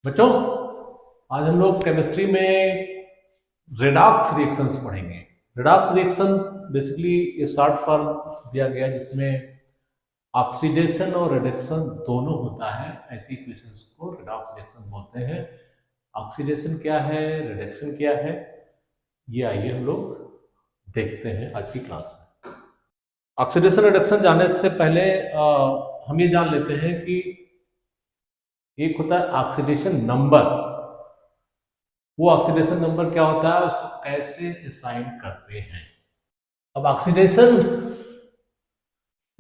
बच्चों, आज हम लोग केमिस्ट्री में रेडॉक्स रिएक्शंस पढ़ेंगे। रेडॉक्स रिएक्शन बेसिकली ये शॉर्ट फॉर्म दिया गया जिसमें ऑक्सीडेशन और रिडक्शन दोनों होता है। ऐसी इक्वेशंस को रेडॉक्स रिएक्शन बोलते हैं। ऑक्सीडेशन क्या है, रिडक्शन क्या है, ये आइए हम लोग देखते हैं आज की क्लास में। ऑक्सीडेशन रिडक्शन जानने से पहले हम ये जान लेते हैं कि एक होता है ऑक्सीडेशन नंबर। वो ऑक्सीडेशन नंबर क्या होता है, उसको कैसे असाइन करते हैं। अब ऑक्सीडेशन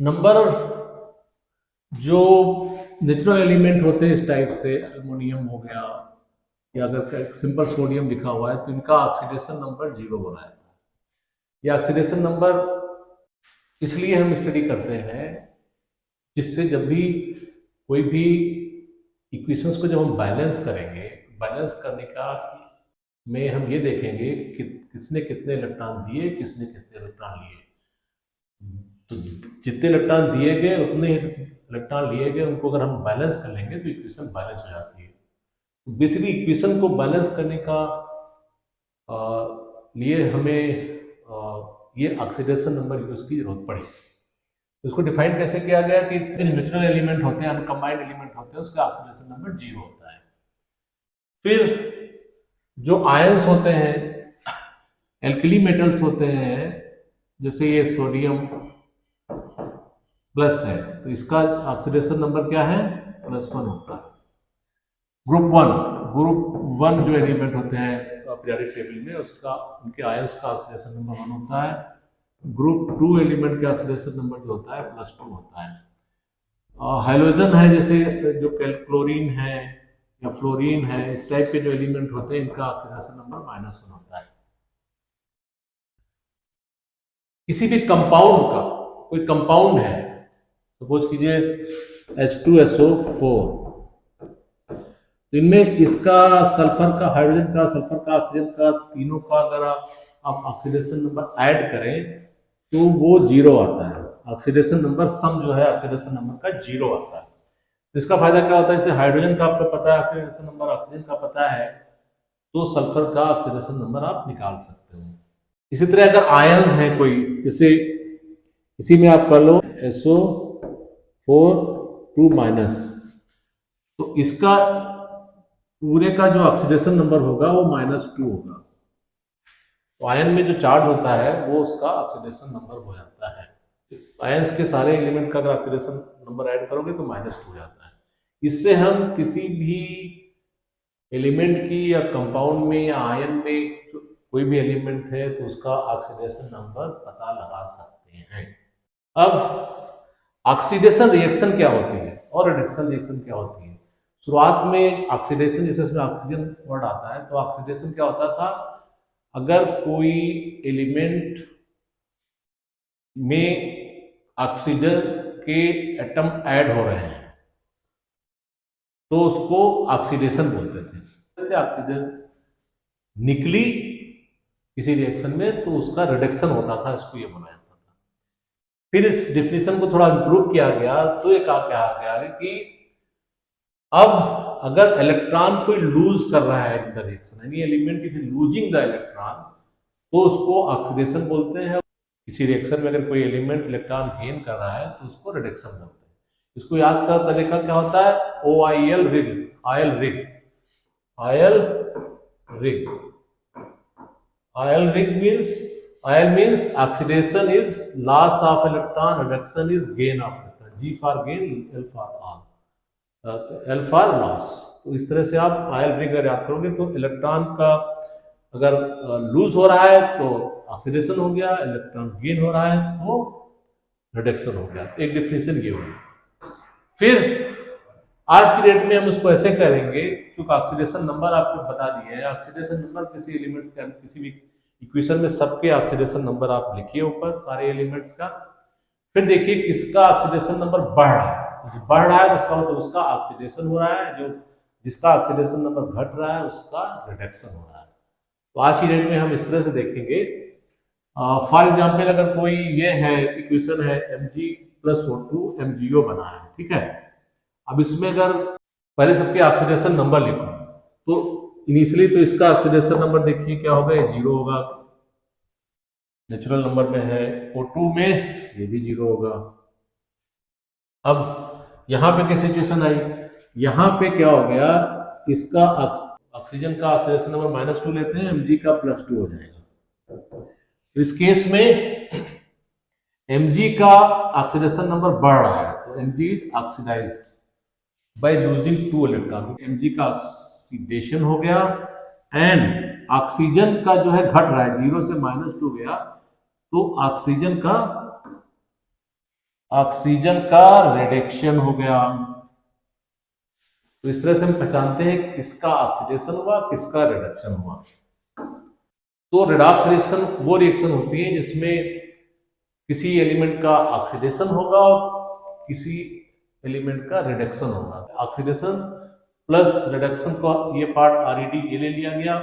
नंबर जो नेचुरल एलिमेंट होते हैं इस टाइप से अल्युमिनियम हो गया या अगर सिंपल सोडियम लिखा हुआ है तो इनका ऑक्सीडेशन नंबर 0 बनाया जाता है। ये ऑक्सीडेशन नंबर इसलिए हम स्टडी करते हैं जिससे जब भी कोई भी इक्वेशंस को जब हम बैलेंस करेंगे, बैलेंस करने का में हम ये देखेंगे कि किसने कितने इलेक्ट्रॉन दिए, किसने कितने इलेक्ट्रॉन लिए। तो जितने इलेक्ट्रॉन दिए गए उतने ही इलेक्ट्रॉन लिए गए, उनको अगर हम बैलेंस कर लेंगे तो इक्वेशन बैलेंस हो जाती है। तो बेसिकली इक्वेशन को बैलेंस करने का लिए हमें ये ऑक्सीडेशन नंबर यूज की जरूरत पड़ी। तो इसको डिफाइन कैसे किया गया कि नेचुरल एलिमेंट होते हैं, अनकम्बाइंड एलिमेंट होते हैं, उसका ऑक्सीडेशन नंबर 0 होता है। फिर जो आयंस होते हैं, एल्कली मेटल्स होते हैं, जैसे ये सोडियम प्लस है तो इसका ऑक्सीडेशन नंबर क्या है, +1 होता है। ग्रुप वन जो एलिमेंट होते हैं पीरियोडिक टेबल में, उसका उनके आयंस का ऑक्सीडेशन नंबर 1 होता है। ग्रुप 2 एलिमेंट का ऑक्सीडेशन नंबर जो होता है +2 होता है। हाइड्रोजन है, जैसे जो क्लोरीन है या फ्लोरीन है, इस टाइप के जो एलिमेंट होते हैं इनका ऑक्सीडेशन नंबर -1 होता है। किसी भी कंपाउंड का कोई कंपाउंड है, सपोज कीजिए H2SO4, तो इनमें इसका सल्फर का, हाइड्रोजन का, सल्फर का, ऑक्सीजन का, तीनों का अगर आप ऑक्सीडेशन नंबर ऐड करें तो वो 0 आता है। ऑक्सीडेशन नंबर सम जो है ऑक्सीडेशन नंबर का 0 आता है। तो इसका फायदा क्या होता है, जैसे हाइड्रोजन का आपको पता है ऑक्सीडेशन नंबर, ऑक्सीजन का पता है, तो सल्फर का ऑक्सीडेशन नंबर आप निकाल सकते हो। इसी तरह अगर आयन है कोई, जैसे इसी में आप कर लो SO4 2-, तो इसका पूरे का जो ऑक्सीडेशन नंबर होगा वो -2 होगा। तो आयन में जो चार्ज होता है वो उसका ऑक्सीडेशन नंबर हो जाता है। आयंस के सारे एलिमेंट का अगर ऑक्सीडेशन नंबर ऐड करोगे तो -2 हो जाता है। इससे हम किसी भी एलिमेंट की या कंपाउंड में या आयन में कोई भी एलिमेंट है तो उसका ऑक्सीडेशन नंबर पता लगा सकते हैं। अब ऑक्सीडेशन रिएक्शन क्या होती है और रिडक्शन रिएक्शन क्या होती है। शुरुआत में ऑक्सीडेशन, जैसे इसमें ऑक्सीजन वर्ड आता है, तो ऑक्सीडेशन क्या होता था, अगर कोई एलिमेंट में ऑक्सीजन के एटम ऐड हो रहे हैं तो उसको ऑक्सीडेशन बोलते थे। ऑक्सीजन निकली किसी रिएक्शन में तो उसका रिडक्शन होता था, इसको ये बोला जाता था। फिर इस डिफिनेशन को थोड़ा इंप्रूव किया गया तो ये कहा गया कि अब अगर इलेक्ट्रॉन कोई लूज कर रहा है इन द रिएक्शन, यानी element is losing the electron, तो उसको ऑक्सीडेशन बोलते हैं। किसी रिएक्शन में अगर कोई एलिमेंट इलेक्ट्रॉन गेन कर रहा है तो उसको रिडक्शन बोलते हैं। इसको याद का तरीका क्या होता है, OIL rig, oil rig, oil rig. Oil rig means oxidation is loss of electron, reduction is gain of electron, G for gain, L for all, L for loss। तो इस तरह से आप आयल रिग अगर याद करोगे तो इलेक्ट्रॉन का अगर लूज हो रहा है तो ऑक्सीडेशन हो गया, इलेक्ट्रॉन गेन हो रहा है तो रिडक्शन हो गया। तो एक डिफिनेशन ये होगी। फिर आज की डेट में हम उसको ऐसे करेंगे, क्योंकि ऑक्सीडेशन नंबर आपको बता दिए है। ऑक्सीडेशन नंबर किसी एलिमेंट्स का, किसी भी इक्वेशन में सबके ऑक्सीडेशन नंबर आप लिखिए ऊपर सारे एलिमेंट्स का। फिर देखिए किसका ऑक्सीडेशन नंबर बढ़ रहा है, तो बढ़ रहा है तो उसका मतलब उसका ऑक्सीडेशन हो रहा है, जो जिसका ऑक्सीडेशन नंबर घट रहा है उसका रिडक्शन हो रहा है। तो आज की डेट में हम इस तरह से देखेंगे। फॉर एग्जाम्पल अगर कोई ये है इक्वेशन है Mg+O2 MgO बना है, ठीक है। अब इसमें अगर पहले सबके ऑक्सीडेशन नंबर लिखो, तो इनिशियली तो इसका ऑक्सीडेशन नंबर देखिए क्या होगा, ये 0 होगा, नेचुरल नंबर में है। O2 में ये भी 0 होगा। अब यहां पे क्या सिचुएशन आई, यहां पे क्या हो गया, इसका ऑक्सीजन का ऑक्सीडेशन नंबर -2 लेते हैं, Mg का +2 हो जाएगा। तो इस केस में Mg का ऑक्सीडेशन नंबर बढ़ रहा है, तो Mg is oxidised by losing 2 electron. Mg का ऑक्सीडेशन हो गया एंड ऑक्सीजन का जो है घट रहा है, 0 से -2 गया, तो ऑक्सीजन का रिडक्शन हो गया। तो इस तरह से हम पहचानते हैं किसका ऑक्सीडेशन हुआ, किसका रिडक्शन हुआ। तो रिडॉक्स रिएक्शन वो रिएक्शन होती है जिसमें किसी एलिमेंट का ऑक्सीडेशन होगा और किसी एलिमेंट का रिडक्शन होगा। ऑक्सीडेशन प्लस रिडक्शन का ये पार्ट RED ये ले लिया गया,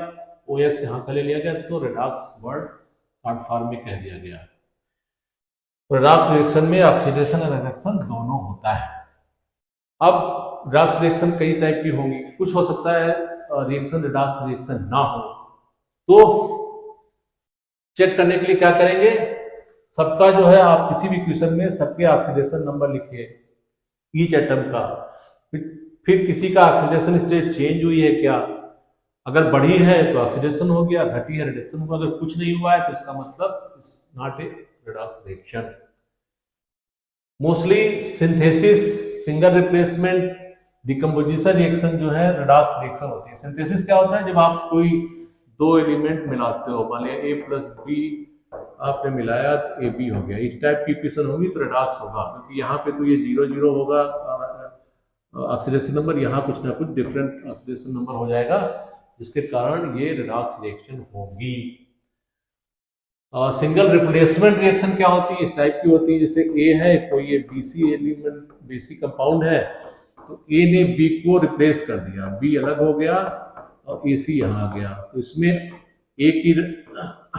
OX यहाँ का ले लिया गया, तो रिडॉक्स वर्ड शॉर्ट फॉर्म में कह दिया गया। रिडॉक्स रिएक्शन में ऑक्सीडेशन और रिडक्शन दोनों होता है। अब रिडॉक्स रिएक्शन कई टाइप की होंगी, कुछ हो सकता है रिएक्शन रिडॉक्स रिएक्शन ना हो, तो चेक करने के लिए क्या करेंगे, सबका जो है आप किसी भी क्वेश्चन में सबके ऑक्सीडेशन नंबर लिखिए ईच एटम का, फिर किसी का ऑक्सीडेशन स्टेट चेंज हुई है क्या, अगर बढ़ी है तो ऑक्सीडेशन हो गया, घटी है रिडक्शन हुआ, अगर कुछ नहीं हुआ है तो इसका मतलब it's not a redox reaction. Mostly synthesis, single replacement, decomposition reaction जो है रिडॉक्स रिएक्शन होती है। सिंथेसिस क्या होता है, जब आप कोई दो एलिमेंट मिलाते हो, मान लिया A + B आपने मिलाया तो AB हो गया, इस टाइप की इक्वेशन होगी तो रिडॉक्स होगा, क्योंकि यहाँ पे तो ये 0 0 होगा ऑक्सीडेशन नंबर, यहाँ कुछ ना कुछ डिफरेंट ऑक्सीडेशन नंबर हो जाएगा, जिसके कारण ये रिडॉक्स रिएक्शन होगी। सिंगल रिप्लेसमेंट रिएक्शन क्या होती है, इस टाइप की होती है, जैसे A है, कोई ये BC एलिमेंट, BC कंपाउंड है, तो A ने B को रिप्लेस कर दिया, B अलग हो गया और AC यहाँ आ गया, तो इसमें A की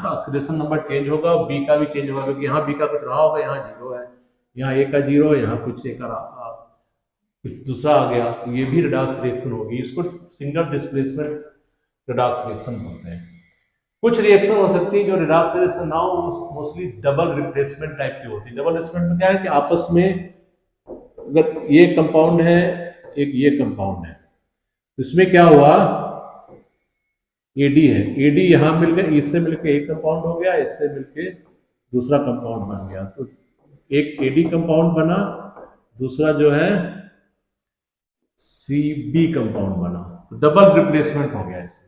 ऑक्सीडेशन नंबर चेंज होगा, B का भी चेंज होगा, क्योंकि यहाँ B का कुछ रहा होगा, यहाँ 0 है, यहाँ A का 0 है, यहाँ कुछ A का कुछ दूसरा आ गया, तो ये भी रिडॉक्स रिएक्शन होगी। इसको सिंगल डिस्प्लेसमेंट रिडॉक्स रिएक्शन बोलते हैं। कुछ रिएक्शन हो सकती है जो रिडॉक्स रिएक्शन ना हो, मोस्टली डबल रिप्लेसमेंट टाइप की होती है। डबल रिप्लेसमेंट में क्या है कि आपस में अगर ये कंपाउंड है, एक ये कंपाउंड है, तो इसमें क्या हुआ, AD है, AD यहां मिल गया, इससे मिलकर एक कंपाउंड हो गया, इससे मिलकर दूसरा कंपाउंड बन गया, तो एक AD कंपाउंड बना, दूसरा जो है CB कंपाउंड बना, तो डबल रिप्लेसमेंट हो गया इसमें।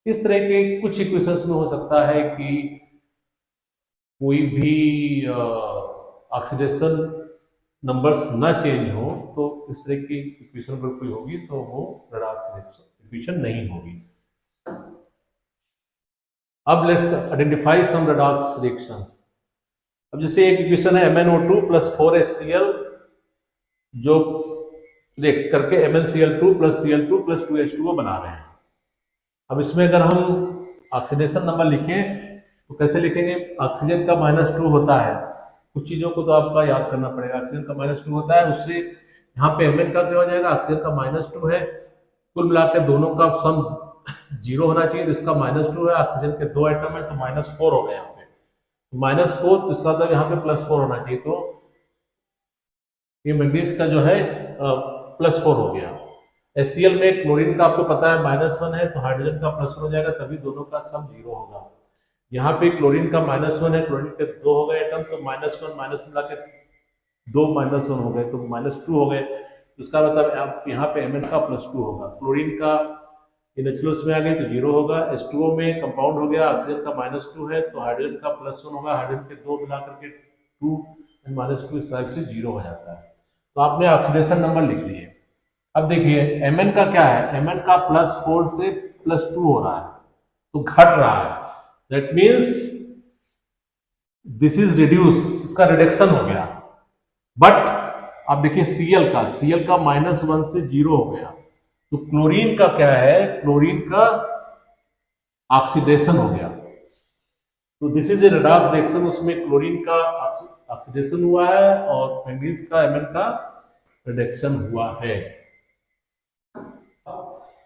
इस तरह के कुछ इक्वेशंस में हो सकता है कि कोई भी ऑक्सीडेशन नंबर्स ना चेंज हो, तो इस तरह की इक्वेशन अगर कोई होगी तो वो रिडॉक्स इक्वेशन नहीं होगी। अब let's identify some redox reactions. अब जैसे एक इक्वेशन है MnO2 + 4HCl, जो देख करके MnCl2 + Cl2 + 2H2O बना रहे हैं। अब इसमें अगर हम ऑक्सीडेशन नंबर लिखें तो कैसे लिखेंगे, ऑक्सीजन का -2 होता है, कुछ चीजों को तो आपका याद करना पड़ेगा, ऑक्सीजन का -2 होता है, उससे यहाँ पे Mn का क्या हो जाएगा, ऑक्सीजन का -2 है, कुल मिलाकर दोनों का सम 0 होना चाहिए, तो इसका -2 है, ऑक्सीजन के 2 एटम है तो -4 हो गए यहाँ पे, -4, तो इसका मतलब यहाँ पे +4 होना चाहिए, तो ये मैग्नीज का जो है +4 हो गया। HCl में क्लोरीन का आपको पता है -1 है, तो हाइड्रोजन का +1 हो जाएगा, तभी दोनों का सम 0 होगा। यहाँ पे क्लोरीन का -1 है, क्लोरीन के 2 हो गए एटम, तो -1 माइनस मिला के 2 -1 हो गए, तो -2 हो गए, तो इसका मतलब आप यहाँ पे Mn का +2 होगा। क्लोरीन का ये नेचुरल्स में आ गई तो 0 होगा। H2O में कंपाउंड हो गया, ऑक्सीजन का -2 है, तो हाइड्रोजन का +1 होगा, हाइड्रोजन के 2 मिला करके 2 -2 इस टाइप से 0 हो जाता है। तो आपने ऑक्सीडेशन नंबर लिख लिए। अब देखिए Mn का क्या है, Mn का +4 से +2 हो रहा है, तो घट रहा है, that means this is reduce, इसका रिडक्शन हो गया। बट अब देखिए Cl का -1 से 0 हो गया, तो क्लोरीन का क्या है, क्लोरीन का ऑक्सीडेशन हो गया, तो this is a redox reaction, उसमें क्लोरीन का ऑक्सीडेशन हुआ है और मैंगनीज का Mn का रिडक्शन हुआ है।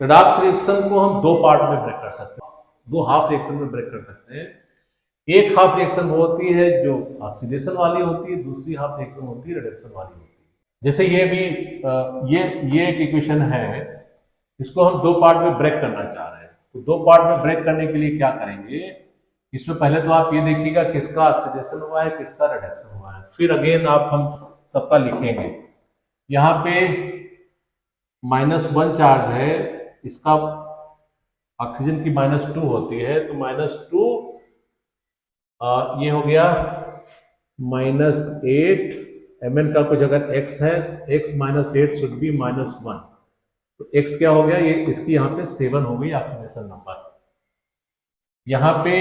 रिडॉक्स रिएक्शन को हम दो पार्ट में ब्रेक कर सकते हैं, दो हाफ रिएक्शन में ब्रेक कर सकते हैं। एक हाफ रिएक्शन वो होती है जो ऑक्सीडेशन वाली होती है, दूसरी हाफ रिएक्शन होती है रिडक्शन वाली होती है। जैसे ये भी ये एक इक्वेशन है, इसको हम दो पार्ट में ब्रेक करना चाह रहे हैं। तो दो पार्ट में ब्रेक करने के लिए क्या करेंगे, इसमें पहले तो आप ये देखिएगा किसका ऑक्सीडेशन हुआ है, किसका रिडक्शन हुआ है। फिर अगेन आप हम सबका लिखेंगे। यहाँ पे -1 चार्ज है, इसका ऑक्सीजन की -2 होती है, तो -2 ये हो गया -8 mn का कुछ अगर x है, x -8 शुड बी -1, तो x क्या हो गया, ये इसकी यहाँ पे 7 हो गई ऑक्सीडेशन नंबर। यहाँ पे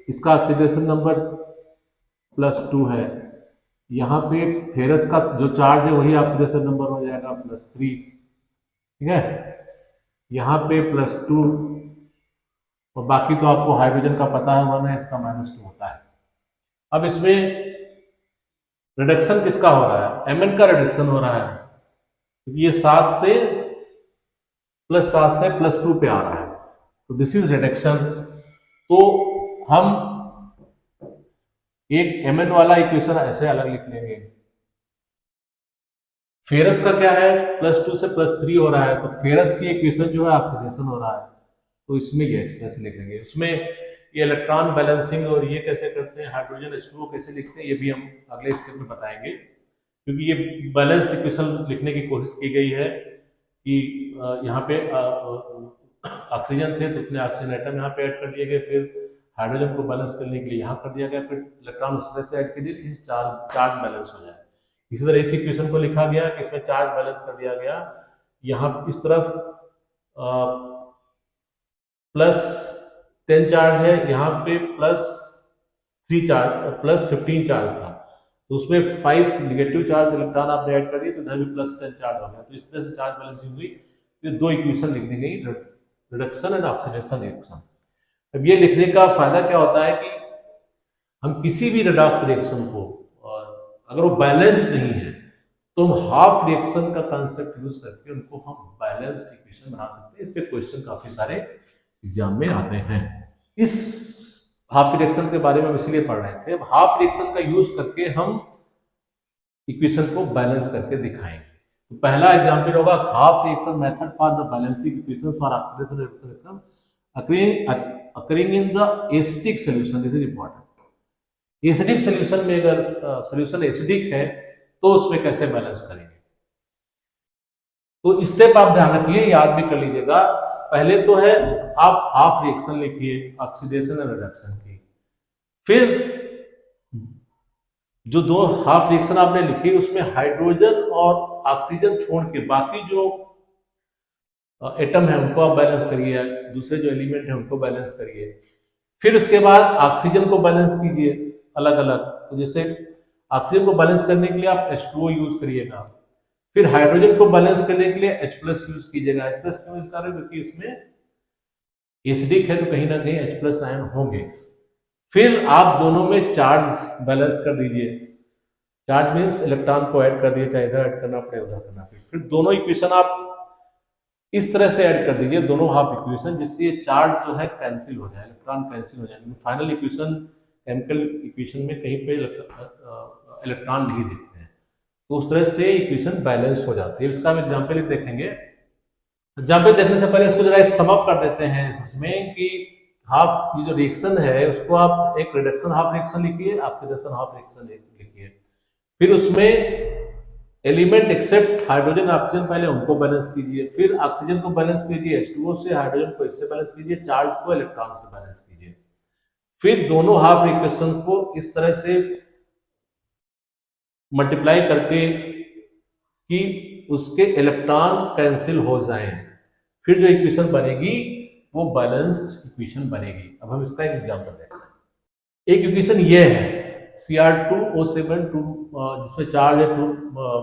इसका ऑक्सीडेशन नंबर +2 है, यहाँ पे फेरस का जो चार्ज है वही ऑक्सीडेशन नंबर हो जाएगा +3, ठीक है। यहाँ पे +2 और बाकी तो आपको हाइड्रोजन का पता है 1 है, इसका -2 होता है। अब इसमें रिडक्शन किसका हो रहा है, mn का रिडक्शन हो रहा है, क्योंकि ये 7 से +2 पे आ रहा है, तो दिस इज रिडक्शन। तो हम एक mn वाला इक्वेशन ऐसे अलग लिख लेंगे। फेरस का क्या है, +2 से +3 हो रहा है, तो फेरस की इक्वेशन जो है ऑक्सीडेशन हो रहा है, तो इसमें ये एक्सप्रेशन लिखेंगे। उसमें ये इलेक्ट्रॉन बैलेंसिंग और ये कैसे करते हैं, हाइड्रोजन H2O कैसे लिखते हैं, ये भी हम अगले स्टेप में बताएंगे। क्योंकि ये बैलेंस्ड इक्वेशन लिखने की कोशिश की गई है कि यहाँ पे ऑक्सीजन थे तो उतने ऑक्सीजन एटम यहाँ पे ऐड कर दिए गए, फिर हाइड्रोजन को बैलेंस करने के लिए यहाँ कर दिया गया, फिर इलेक्ट्रॉन उस तरह से ऐड कर दिए इस चार्ज बैलेंस हो जाए। इसी तरह इस इक्वेशन को लिखा गया कि इसमें चार्ज बैलेंस कर दिया गया, यहाँ इस तरफ +10 चार्ज है, यहाँ पे +3 चार्ज +15 चार्ज था, तो उसमें 5 निगेटिव चार्ज इलेक्ट्रॉन आपने ऐड कर दिए, तो इधर भी +10 चार्ज हो गया। तो इस तरह से चार्ज बैलेंसिंग हुई, ये दो इक्वेशन लिख दी गई, रिडक्शन एंड ऑक्सीडेशन रिएक्शन। अब ये लिखने का फायदा क्या होता है कि हम किसी भी रिडॉक्स रिएक्शन को, और अगर वो बैलेंस्ड नहीं है तो हम हाफ रिएक्शन का कंसेप्ट यूज करके उनको हम बैलेंस्ड इक्वेशन बना सकते हैं। इस पे क्वेश्चन काफी सारे एग्जाम में आते हैं। इस हाफ रिएक्शन के बारे में हम इसीलिए पढ़ रहे थे। अब हाफ रिएक्शन का यूज करके हम इक्वेशन को बैलेंस करके दिखाएंगे। तो पहला एग्जांपल होगा half reaction method for the balancing equation for oxidation reaction occurring in the acidic solution. This is important. Acidic solution में अगर सॉल्यूशन एसिडिक है तो उसमें कैसे बैलेंस करेंगे, तो स्टेप आप ध्यान रखिए, याद भी कर लीजिएगा। पहले तो है आप हाफ रिएक्शन लिखिए ऑक्सीडेशन और रिडक्शन की, फिर जो दो हाफ रिएक्शन आपने लिखी उसमें हाइड्रोजन और ऑक्सीजन छोड़ के बाकी जो एटम है उनको आप बैलेंस करिए, दूसरे जो एलिमेंट है उनको बैलेंस करिए। फिर उसके बाद ऑक्सीजन को बैलेंस कीजिए अलग अलग, तो जैसे ऑक्सीजन को बैलेंस करने के लिए आप H2O यूज करिएगा, फिर हाइड्रोजन को बैलेंस करने के लिए H+ यूज कीजिएगा। H+ क्यों यूज कर रहे हैं, क्योंकि इसमें एसिडिक है तो कहीं ना कहीं H+ आयन होंगे। फिर आप दोनों में चार्ज बैलेंस कर दीजिए, चार्ज मीन्स इलेक्ट्रॉन को ऐड कर दिए, चाहे इधर ऐड करना पड़े उधर करना पड़े। फिर दोनों इक्वेशन आप इस तरह से ऐड कर दीजिए, दोनों हाफ इक्वेशन, जिससे ये चार्ज जो है कैंसिल हो जाए, इलेक्ट्रॉन कैंसिल हो जाए। फाइनल इक्वेशन केमिकल इक्वेशन में कहीं पे इलेक्ट्रॉन नहीं दिखते हैं, तो उस तरह से इक्वेशन बैलेंस हो जाती है। इसका हम एग्जाम्पल देखेंगे। एग्जाम्पल देखने से पहले इसको जरा एक सम अप कर देते हैं इसमें कि हाफ ये जो रिएक्शन है उसको आप एक रिडक्शन हाफ रिएक्शन लिखिए, ऑक्सीडेशन हाफ रिएक्शन लिखिए। फिर उसमें एलिमेंट एक्सेप्ट हाइड्रोजन ऑक्सीजन पहले उनको बैलेंस कीजिए, फिर ऑक्सीजन को बैलेंस कीजिए H2O से, हाइड्रोजन को इससे बैलेंस कीजिए, चार्ज को इलेक्ट्रॉन से बैलेंस कीजिए। फिर दोनों हाफ इक्वेशन को इस तरह से मल्टीप्लाई करके कि उसके इलेक्ट्रॉन कैंसिल हो जाएं, फिर जो इक्वेशन बनेगी वो बैलेंस्ड इक्वेशन बनेगी। अब हम इसका एक एग्जांपल देखते हैं। एक इक्वेशन ये है Cr2O7 2, जिसमें चार्ज है 2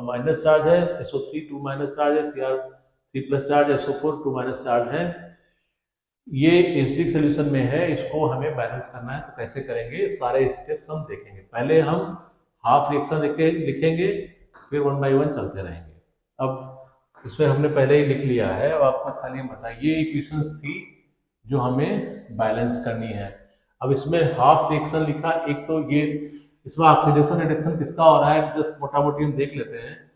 माइनस चार्ज है, SO3 2 माइनस चार्ज है, Cr3 प्लस चार्ज है, SO4 2 माइनस चार्ज है। ये एसिडिक सॉल्यूशन में है, इसको हमें बैलेंस करना है। तो कैसे करेंगे, सारे स्टेप्स हम देखेंगे। पहले हम हाफ रिएक्शन लिखेंगे, फिर 1 बाय 1 चलते रहेंगे। अब इसमें हमने पहले ही लिख लिया है। अब आपको खाली बताइए, ये इक्वेशंस थी जो हमें बैलेंस करनी है। अब इसमें हाफ रिएक्शन लिखा, एक तो ये इसमें ऑक्सीडेशन रिडक्शन किसका हो रहा है, जस्ट मोटा मोटी हम देख लेते हैं।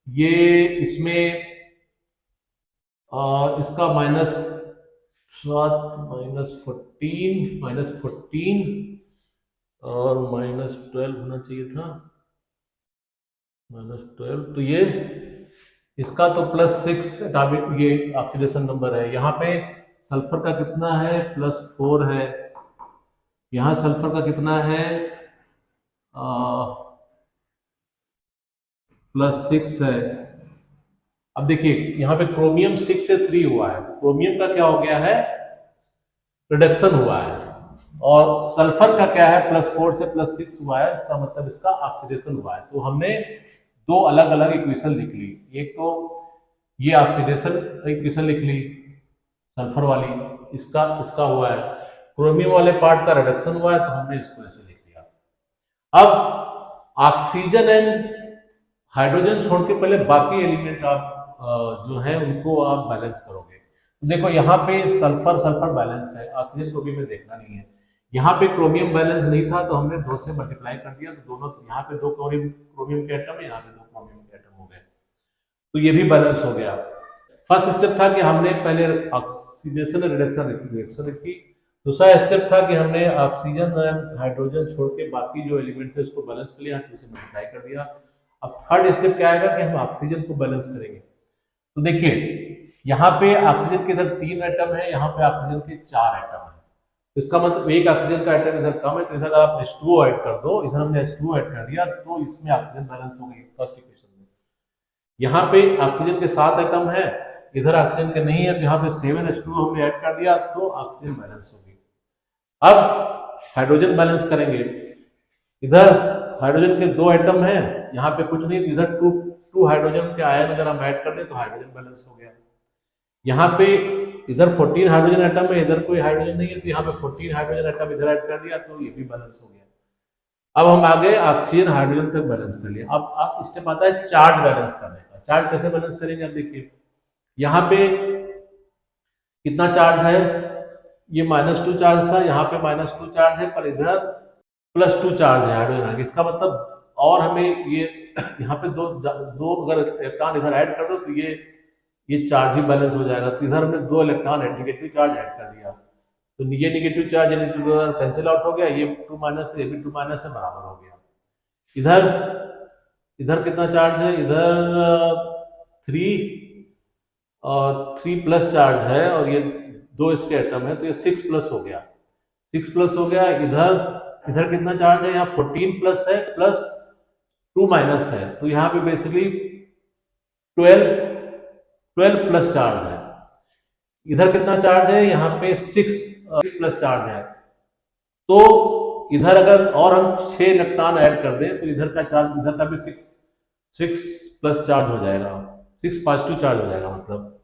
ये इसमें इसका -14 और -12 होना चाहिए था, -12, तो ये इसका तो +6 ये ऑक्सीडेशन नंबर है। यहाँ पे सल्फर का कितना है, +4 है। यहाँ सल्फर का कितना है, +6 है। अब देखिए यहाँ पे क्रोमियम 6 से 3 हुआ है, तो क्रोमियम का क्या हो गया है, रिडक्शन हुआ है। और सल्फर का क्या है, +4 से +6 हुआ है, इसका मतलब इसका ऑक्सीडेशन हुआ है। तो हमने दो अलग अलग इक्वेशन लिख ली। एक तो ये ऑक्सीडेशन इक्वेशन लिख ली सल्फर वाली, इसका इसका हुआ है। क्रोमियम वाले पार्ट का रिडक्शन हुआ है, तो हमने इसको ऐसे लिख लिया। अब ऑक्सीजन एंड हाइड्रोजन छोड़ के पहले बाकी एलिमेंट आप जो है उनको आप बैलेंस करोगे। तो देखो यहाँ पे सल्फर सल्फर बैलेंस्ड है, ऑक्सीजन को भी हमें देखना नहीं है। यहाँ पे क्रोमियम बैलेंस नहीं था, तो हमने 2 से मल्टीप्लाई कर दिया, तो दोनों यहाँ पे 2 क्रोमियम के एटम है, यहाँ पे 2 क्रोमियम के एटम हो गए, तो ये भी बैलेंस हो गया। फर्स्ट स्टेप था कि हमने पहले ऑक्सीडेशन रिडक्शन रिएक्शन लिखी। दूसरा स्टेप था कि हमने ऑक्सीजन और हाइड्रोजन छोड़ के बाकी जो एलिमेंट थे उसको बैलेंस कर लिया, उसे मल्टीप्लाई कर दिया। अब थर्ड स्टेप क्या आएगा कि हम ऑक्सीजन को बैलेंस करेंगे। तो देखिए यहाँ पे ऑक्सीजन के इधर 3 एटम है, यहाँ पे ऑक्सीजन के 4 एटम है। इसका मतलब एक ऑक्सीजन का एटम इधर कम है, तो इधर आप H2O ऐड कर दो, इधर हमने H2O ऐड कर दिया, तो इसमें ऑक्सीजन बैलेंस हो गई फर्स्ट इक्वेशन में। यहाँ पे ऑक्सीजन के 7 एटम है, इधर ऑक्सीजन के नहीं है, तो यहाँ पे 7H2O हमने ऐड कर दिया, तो ऑक्सीजन बैलेंस हो गई। अब हाइड्रोजन बैलेंस करेंगे। इधर हाइड्रोजन के 2 एटम है, यहाँ पे कुछ नहीं, तो इधर टू हाइड्रोजन के आयन अगर हम ऐड कर दें तो हाइड्रोजन बैलेंस हो गया। यहाँ पे इधर 14 हाइड्रोजन एटम है, इधर कोई हाइड्रोजन नहीं है, तो यहाँ पे 14 हाइड्रोजन एटम इधर ऐड कर दिया, तो ये भी बैलेंस हो गया। अब हम आगे ऑक्सीजन हाइड्रोजन तक बैलेंस कर लिया। अब आप स्टेप आता है चार्ज बैलेंस करने का। चार्ज कैसे बैलेंस करेंगे, अब देखिए यहाँ पे कितना चार्ज है, ये -2 चार्ज था, यहाँ पे -2 चार्ज है, पर इधर +2 चार्ज है हाइड्रोजन। इसका मतलब और हमें ये यहाँ पे दो अगर इलेक्ट्रॉन इधर ऐड कर दो, तो ये चार्ज ही बैलेंस हो जाएगा। तो इधर हमने 2 इलेक्ट्रॉन नेगेटिव चार्ज ऐड कर दिया, तो ये नेगेटिव चार्ज कैंसिल आउट हो गया, ये 2 से ये भी 2 से बराबर हो गया। इधर कितना चार्ज है, इधर 3+ चार्ज है, और ये 2 इसके एटम है, तो ये 6+ हो गया, 6+ हो गया। इधर कितना चार्ज है, यहाँ 14+ है, +2- है, तो यहाँ पे बेसिकली 12+ चार्ज है। इधर कितना चार्ज है, यहाँ पे 6+ चार्ज है। तो इधर अगर और हम 6 इलेक्ट्रॉन ऐड कर दें, तो इधर का चार्ज इधर का भी 6+ चार्ज हो जाएगा, 6 पॉजिटिव चार्ज हो जाएगा मतलब।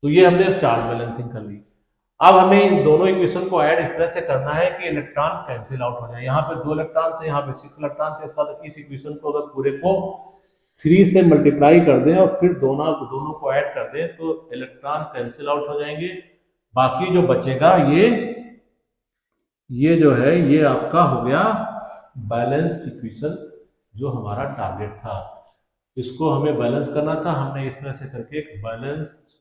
तो ये हमने चार्ज बैलेंसिंग कर ली। अब हमें इन दोनों इक्वेशन को ऐड इस तरह से करना है कि इलेक्ट्रॉन कैंसिल आउट हो जाए। यहाँ पे 2 इलेक्ट्रॉन थे, यहाँ पे 6 इलेक्ट्रॉन थे। इसका तो इस इक्वेशन को अगर पूरे को 3 से मल्टीप्लाई कर दें और फिर दोनों को ऐड कर दें, तो इलेक्ट्रॉन कैंसिल आउट हो जाएंगे। बाकी जो बचेगा ये जो है, ये आपका हो गया बैलेंस्ड इक्वेशन, जो हमारा टारगेट था। इसको हमें बैलेंस करना था, हमने इस तरह से करके एक बैलेंस्ड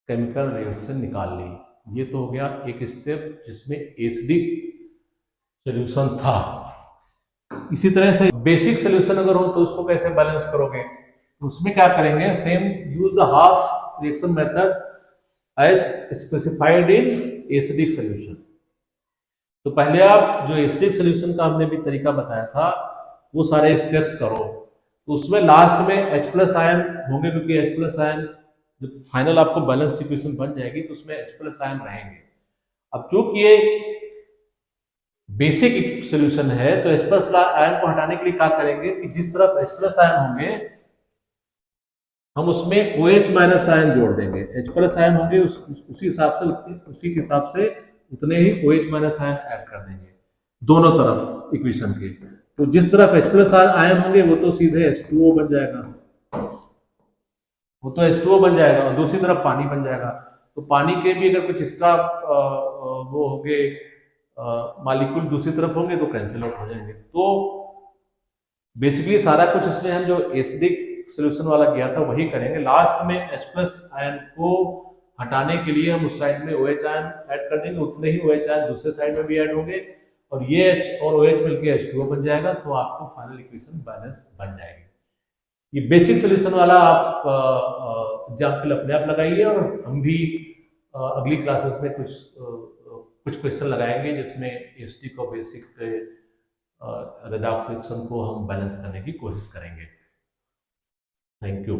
केमिकल रिएक्शन निकाल ली। ये तो हो गया एक स्टेप जिसमें एसिडिक सॉल्यूशन था। इसी तरह से बेसिक सॉल्यूशन अगर हो तो उसको कैसे बैलेंस करोगे, तो उसमें क्या करेंगे, same use the half reaction method as specified in acidic solution. तो पहले आप जो एसिडिक सॉल्यूशन का हमने भी तरीका बताया था, वो सारे स्टेप्स करो। तो उसमें लास्ट में H+ आयन होंगे, क्योंकि H+ आयन जब फाइनल आपको बैलेंस्ड इक्वेशन बन जाएगी, तो उसमें H+ आयन रहेंगे। अब चूंकि ये बेसिक सॉल्यूशन है, तो H+ आयन को हटाने के लिए क्या करेंगे कि जिस तरफ H+ आयन होंगे, हम उसमें OH- आयन जोड़ देंगे। H+ आयन होंगे उसी हिसाब से उतने ही OH- आयन ऐड कर देंगे दोनों तरफ इक्वेशन के। तो जिस तरफ H+ आयन होंगे वो तो सीधे H2O बन जाएगा। वो तो H2O बन जाएगा और दूसरी तरफ पानी बन जाएगा। तो पानी के भी अगर कुछ एक्स्ट्रा वो होंगे मालिक्यूल दूसरी तरफ होंगे तो कैंसिल आउट हो जाएंगे। तो बेसिकली सारा कुछ इसमें हम जो एसिडिक सोल्यूशन वाला किया था वही करेंगे। लास्ट में H प्लस आयन को हटाने के लिए हम उस साइड में OH आयन ऐड कर देंगे, उतने ही OH आयन दूसरे साइड में भी ऐड होंगे और ये H और OH मिलकर H2O बन जाएगा। तो आपको फाइनल इक्वेशन बैलेंस बन जाएगी। ये बेसिक सोल्यूशन वाला आप एग्जाम्पल अपने आप लगाइए और हम भी अगली क्लासेस में कुछ क्वेश्चन लगाएंगे जिसमें एसिडिक और बेसिक रेडॉक्स रिएक्शन को हम बैलेंस करने की कोशिश करेंगे। Thank you.